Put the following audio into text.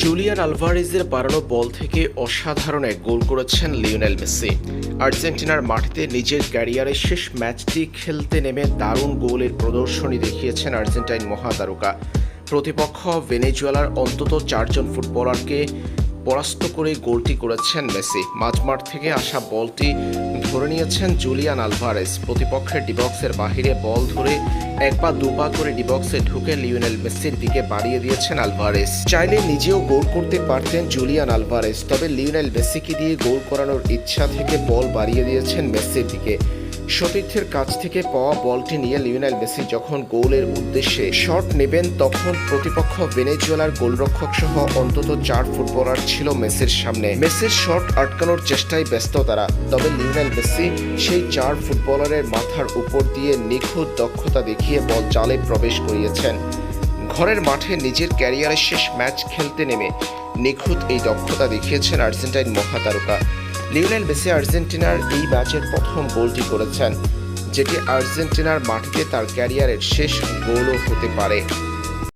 Julian আলভারেজের বাড়ানো বল থেকে অসাধারণ এক গোল করেছেন লিওনেল মেসি। আর্জেন্টিনার মাটিতে নিজের ক্যারিয়ারের শেষ ম্যাচটি খেলতে নেমে দারুণ গোলের প্রদর্শনী দেখিয়েছেন আর্জেন্টাইন মহাতারকা। প্রতিপক্ষ ভেনেজুয়েলার অন্তত 4 জন ফুটবলারকে পরাস্ত করে গোলটি করেছেন মেসি। মাঝমাঠ থেকে আসা বলটি ধরে নিয়েছেন জুলিয়ান আলভারেজ। প্রতিপক্ষের ডিবক্সের বাহিরে বল ধরে এক পা দুপা করে ডিবক্সে ঢুকে লিওনেল মেসির দিকে বাড়িয়ে দিয়েছেন আলভারেজ। চাইলে নিজেও গোল করতে পারতেন জুলিয়ান আলভারেজ, তবে লিওনেল মেসিকে দিয়ে গোল করানোর ইচ্ছা থেকে বল বাড়িয়ে দিয়েছেন মেসির দিকে। সতীর্থের কাছ থেকে পাওয়া বলটি নিয়ে লিওনেল মেসি যখন গোলের উদ্দেশ্যে শট নেবেন, তখন প্রতিপক্ষ ভেনেজুয়েলার গোলরক্ষক সহ অন্তত 4 ফুটবলার ছিল মেসির সামনে। মেসির শট আটকানোর চেষ্টায় ব্যস্ত তারা, তবে লিওনেল মেসি সেই 4 ফুটবলারের মাথার উপর দিয়ে নিখুঁত দক্ষতা দেখিয়ে বল জালে প্রবেশ করিয়েছেন। ঘরের মাঠে নিজের ক্যারিয়ারের শেষ ম্যাচ খেলতে নেমে নিখুঁত এই দক্ষতা দেখিয়েছেন আর্জেন্টাইন মহাতারকা। লিওনেল মেসি আর্জেন্টিনার এই ম্যাচের প্রথম গোলটি করেছেন, যেটি আর্জেন্টিনার মাটিতে তার ক্যারিয়ারের শেষ গোলও হতে পারে।